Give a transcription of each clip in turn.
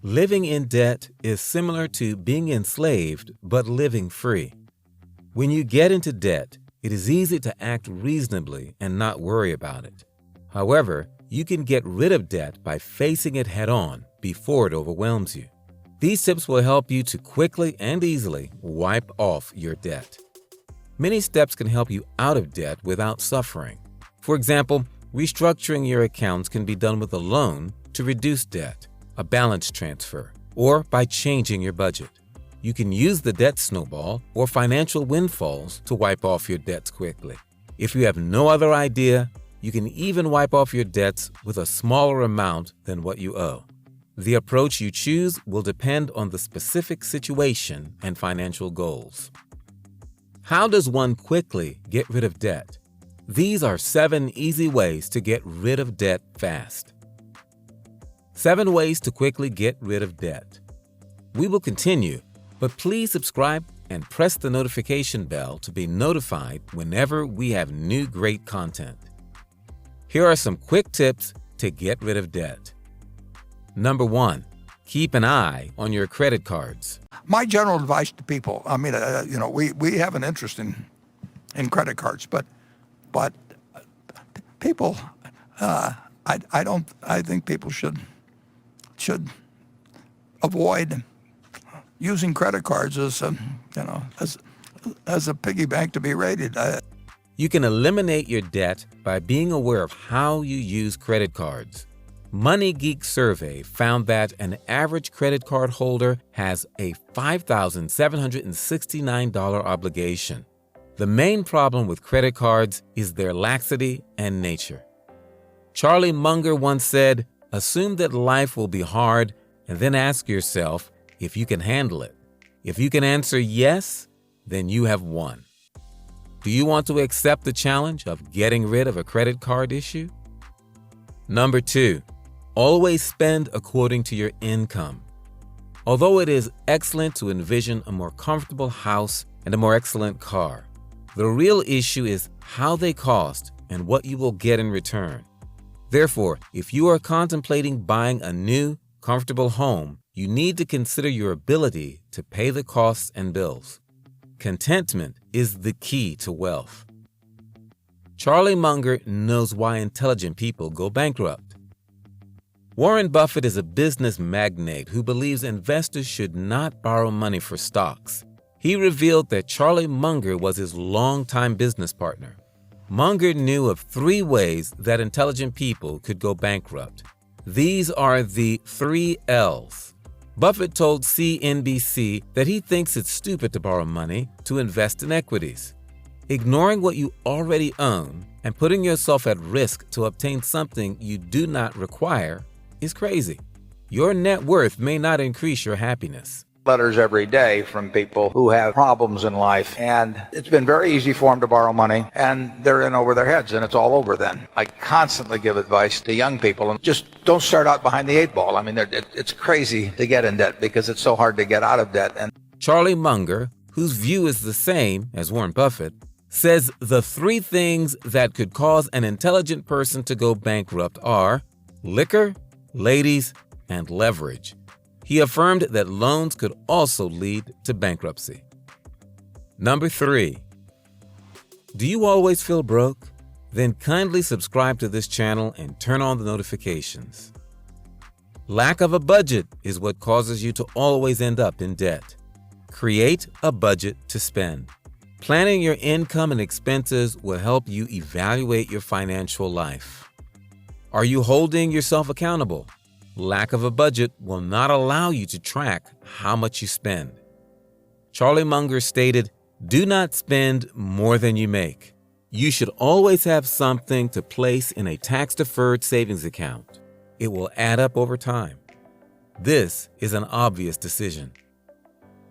Living in debt is similar to being enslaved but living free. When you get into debt, it is easy to act reasonably and not worry about it. However, you can get rid of debt by facing it head-on before it overwhelms you. These tips will help you to quickly and easily wipe off your debt. Many steps can help you out of debt without suffering. For example, restructuring your accounts can be done with a loan to reduce debt, a balance transfer, or by changing your budget. You can use the debt snowball or financial windfalls to wipe off your debts quickly. If you have no other idea, you can even wipe off your debts with a smaller amount than what you owe. The approach you choose will depend on the specific situation and financial goals. How does one quickly get rid of debt? These are 7 easy ways to get rid of debt fast. 7 ways to quickly get rid of debt. We will continue, but please subscribe and press the notification bell to be notified whenever we have new great content. Here are some quick tips to get rid of debt. Number 1, keep an eye on your credit cards. My general advice to people, we have an interest in credit cards, but people, I think people should avoid using credit cards as a piggy bank to be raided. You can eliminate your debt by being aware of how you use credit cards. Money Geek survey found that an average credit card holder has a $5,769 obligation. The main problem with credit cards is their laxity and nature. Charlie Munger once said, "Assume that life will be hard and then ask yourself if you can handle it. If you can answer yes, then you have won." Do you want to accept the challenge of getting rid of a credit card issue? Number 2, always spend according to your income. Although it is excellent to envision a more comfortable house and a more excellent car, the real issue is how they cost and what you will get in return. Therefore, if you are contemplating buying a new, comfortable home, you need to consider your ability to pay the costs and bills. Contentment is the key to wealth. Charlie Munger knows why intelligent people go bankrupt. Warren Buffett is a business magnate who believes investors should not borrow money for stocks. He revealed that Charlie Munger was his longtime business partner. Munger knew of 3 ways that intelligent people could go bankrupt. These are the 3 L's. Buffett told CNBC that he thinks it's stupid to borrow money to invest in equities. Ignoring what you already own and putting yourself at risk to obtain something you do not require is crazy. Your net worth may not increase your happiness. Letters every day from people who have problems in life, and it's been very easy for them to borrow money, and they're in over their heads, and it's all over then. I constantly give advice to young people, and just don't start out behind the 8 ball. I mean, it's crazy to get in debt because it's so hard to get out of debt. And Charlie Munger, whose view is the same as Warren Buffett, says the 3 things that could cause an intelligent person to go bankrupt are liquor, ladies, and leverage. He affirmed that loans could also lead to bankruptcy. Number 3, do you always feel broke? Then kindly subscribe to this channel and turn on the notifications. Lack of a budget is what causes you to always end up in debt. Create a budget to spend. Planning your income and expenses will help you evaluate your financial life. Are you holding yourself accountable? Lack of a budget will not allow you to track how much you spend. Charlie Munger stated, "Do not spend more than you make." You should always have something to place in a tax-deferred savings account. It will add up over time. This is an obvious decision.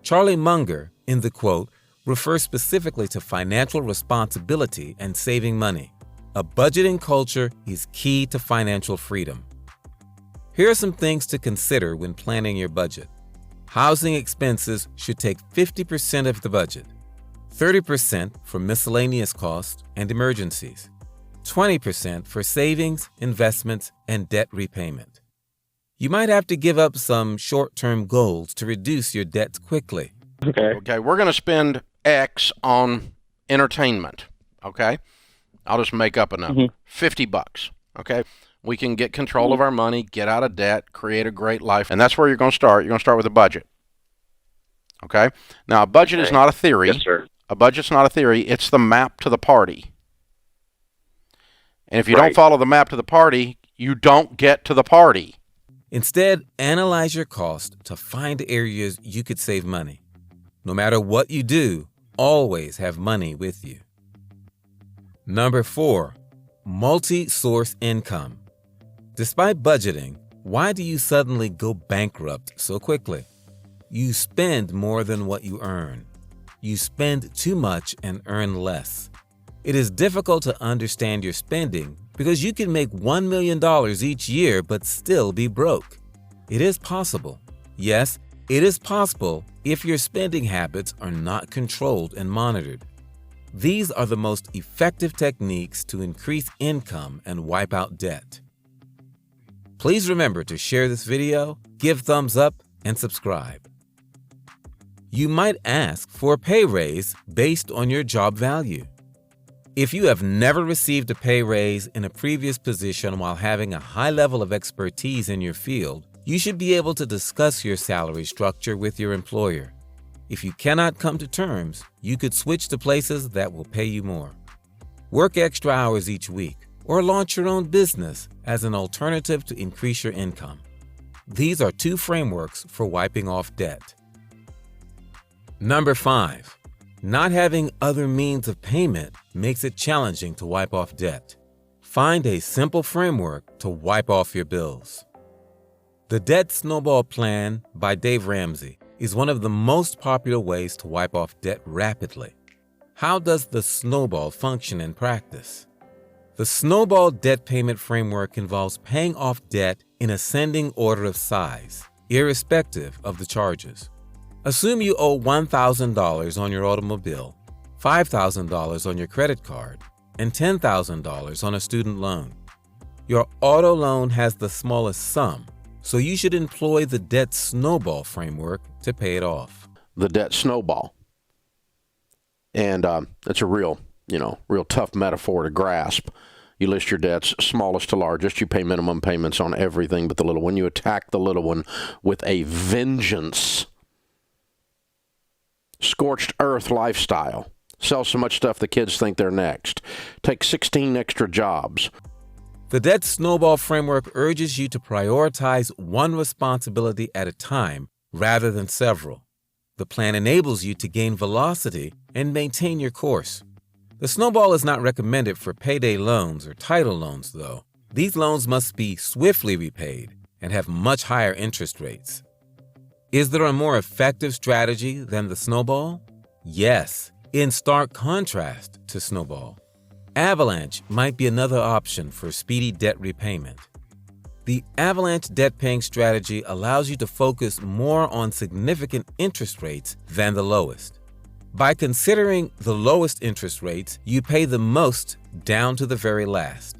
Charlie Munger, in the quote, refers specifically to financial responsibility and saving money. A budgeting culture is key to financial freedom. Here are some things to consider when planning your budget. Housing expenses should take 50% of the budget, 30% for miscellaneous costs and emergencies, 20% for savings, investments, and debt repayment. You might have to give up some short-term goals to reduce your debts quickly. Okay, we're going to spend X on entertainment, okay? I'll just make up a number. $50, okay? We can get control of our money, get out of debt, create a great life, and that's where you're going to start. You're going to start with a budget, okay? Now, a budget is not a theory. Yes, sir. A budget's not a theory. It's the map to the party. And if you don't follow the map to the party, you don't get to the party. Instead, analyze your cost to find areas you could save money. No matter what you do, always have money with you. Number 4, multi-source income. Despite budgeting, why do you suddenly go bankrupt so quickly? You spend more than what you earn. You spend too much and earn less. It is difficult to understand your spending because you can make $1 million each year but still be broke. It is possible. Yes, it is possible if your spending habits are not controlled and monitored. These are the most effective techniques to increase income and wipe out debt. Please remember to share this video, give thumbs up, and subscribe. You might ask for a pay raise based on your job value. If you have never received a pay raise in a previous position while having a high level of expertise in your field, you should be able to discuss your salary structure with your employer. If you cannot come to terms, you could switch to places that will pay you more. Work extra hours each week or launch your own business as an alternative to increase your income. These are 2 frameworks for wiping off debt. Number 5. Not having other means of payment makes it challenging to wipe off debt. Find a simple framework to wipe off your bills. The Debt Snowball Plan by Dave Ramsey is one of the most popular ways to wipe off debt rapidly. How does the snowball function in practice? The snowball debt payment framework involves paying off debt in ascending order of size, irrespective of the charges. Assume you owe $1,000 on your automobile, $5,000 on your credit card, and $10,000 on a student loan. Your auto loan has the smallest sum, so you should employ the debt snowball framework to pay it off. The debt snowball. And it's a real tough metaphor to grasp. You list your debts, smallest to largest. You pay minimum payments on everything but the little one. You attack the little one with a vengeance. Scorched earth lifestyle. Sell so much stuff the kids think they're next. Take 16 extra jobs. The Debt Snowball Framework urges you to prioritize one responsibility at a time rather than several. The plan enables you to gain velocity and maintain your course. The snowball is not recommended for payday loans or title loans, though. These loans must be swiftly repaid and have much higher interest rates. Is there a more effective strategy than the snowball? Yes, in stark contrast to snowball. Avalanche might be another option for speedy debt repayment. The Avalanche debt paying strategy allows you to focus more on significant interest rates than the lowest. By considering the lowest interest rates, you pay the most down to the very last.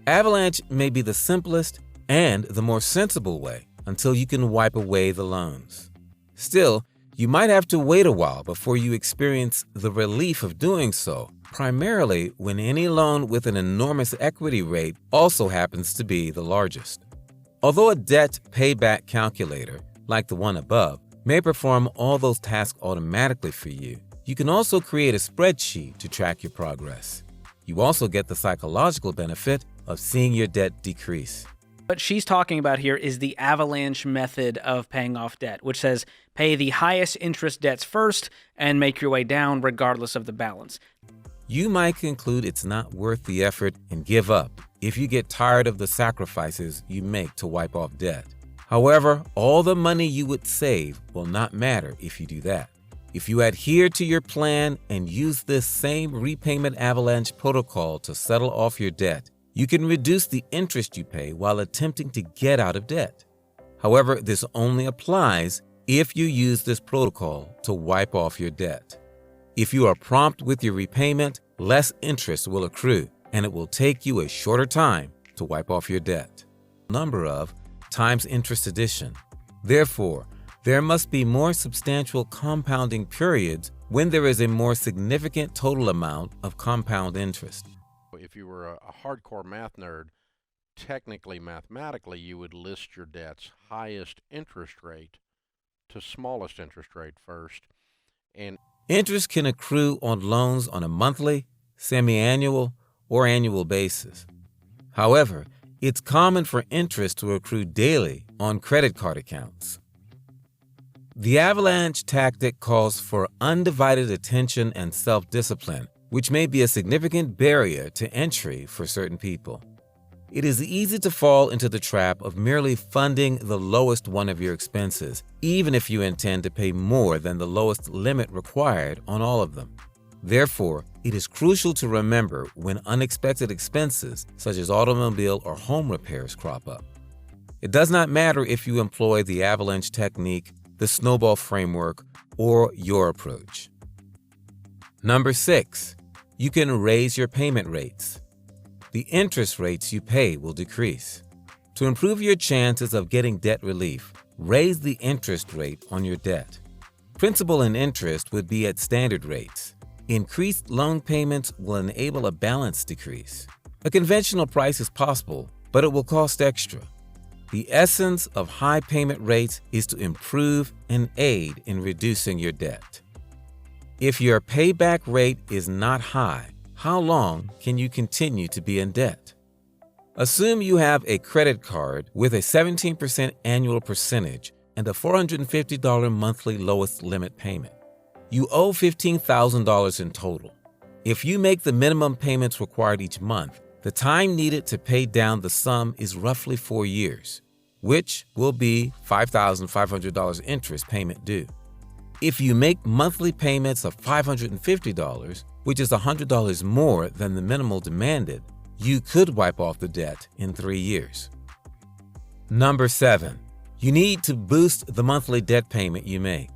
Avalanche may be the simplest and the more sensible way until you can wipe away the loans. Still, you might have to wait a while before you experience the relief of doing so, primarily when any loan with an enormous equity rate also happens to be the largest. Although a debt payback calculator, like the one above, may perform all those tasks automatically for you, you can also create a spreadsheet to track your progress. You also get the psychological benefit of seeing your debt decrease. What she's talking about here is the Avalanche method of paying off debt, which says pay the highest interest debts first and make your way down regardless of the balance. You might conclude it's not worth the effort and give up if you get tired of the sacrifices you make to wipe off debt. However, all the money you would save will not matter if you do that. If you adhere to your plan and use this same repayment avalanche protocol to settle off your debt, you can reduce the interest you pay while attempting to get out of debt. However, this only applies if you use this protocol to wipe off your debt. If you are prompt with your repayment, less interest will accrue, and it will take you a shorter time to wipe off your debt. Number of times interest addition. Therefore, there must be more substantial compounding periods when there is a more significant total amount of compound interest. If you were a hardcore math nerd, technically, mathematically, you would list your debt's highest interest rate to smallest interest rate first. And interest can accrue on loans on a monthly, semi-annual, or annual basis. However, it's common for interest to accrue daily on credit card accounts. The Avalanche tactic calls for undivided attention and self-discipline, which may be a significant barrier to entry for certain people. It is easy to fall into the trap of merely funding the lowest one of your expenses, even if you intend to pay more than the lowest limit required on all of them. Therefore, it is crucial to remember when unexpected expenses, such as automobile or home repairs, crop up. It does not matter if you employ the Avalanche technique, the snowball framework, or your approach. Number 6, you can raise your payment rates. The interest rates you pay will decrease. To improve your chances of getting debt relief, raise the interest rate on your debt. Principal and interest would be at standard rates. Increased loan payments will enable a balance decrease. A conventional price is possible, but it will cost extra. The essence of high payment rates is to improve and aid in reducing your debt. If your payback rate is not high, how long can you continue to be in debt? Assume you have a credit card with a 17% annual percentage and a $450 monthly lowest limit payment. You owe $15,000 in total. If you make the minimum payments required each month, the time needed to pay down the sum is roughly 4 years, which will be $5,500 interest payment due. If you make monthly payments of $550, which is $100 more than the minimal demanded, you could wipe off the debt in 3 years. Number 7, you need to boost the monthly debt payment you make.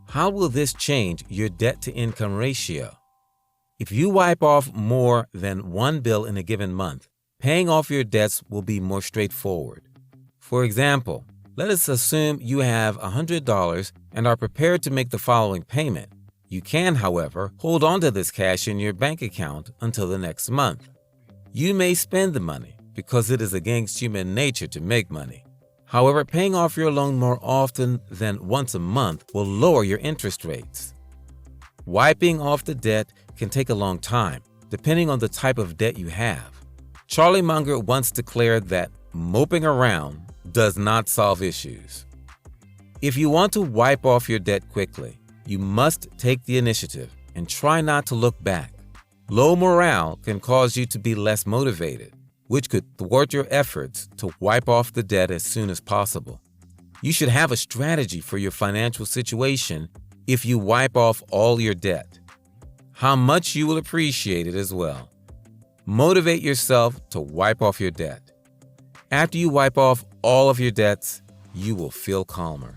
How will this change your debt-to-income ratio? If you wipe off more than one bill in a given month, paying off your debts will be more straightforward. For example, let us assume you have $100 and are prepared to make the following payment. You can, however, hold on to this cash in your bank account until the next month. You may spend the money because it is against human nature to make money. However, paying off your loan more often than once a month will lower your interest rates. Wiping off the debt can take a long time, depending on the type of debt you have. Charlie Munger once declared that moping around does not solve issues. If you want to wipe off your debt quickly, you must take the initiative and try not to look back. Low morale can cause you to be less motivated, which could thwart your efforts to wipe off the debt as soon as possible. You should have a strategy for your financial situation if you wipe off all your debt. How much you will appreciate it as well. Motivate yourself to wipe off your debt. After you wipe off all of your debts, you will feel calmer.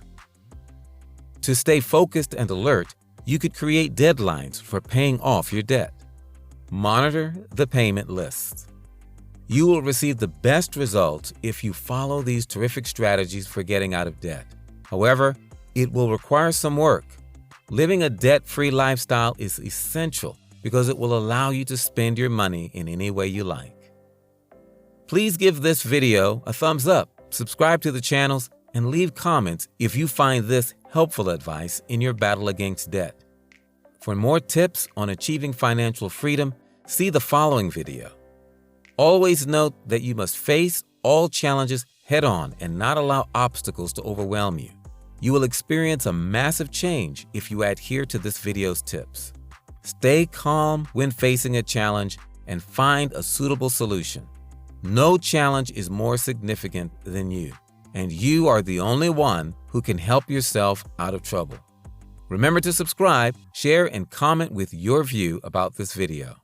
To stay focused and alert, you could create deadlines for paying off your debt. Monitor the payment lists. You will receive the best results if you follow these terrific strategies for getting out of debt. However, it will require some work. Living a debt-free lifestyle is essential because it will allow you to spend your money in any way you like. Please give this video a thumbs up, subscribe to the channels, and leave comments if you find this helpful advice in your battle against debt. For more tips on achieving financial freedom, see the following video. Always note that you must face all challenges head-on and not allow obstacles to overwhelm you. You will experience a massive change if you adhere to this video's tips. Stay calm when facing a challenge and find a suitable solution. No challenge is more significant than you, and you are the only one who can help yourself out of trouble. Remember to subscribe, share, and comment with your view about this video.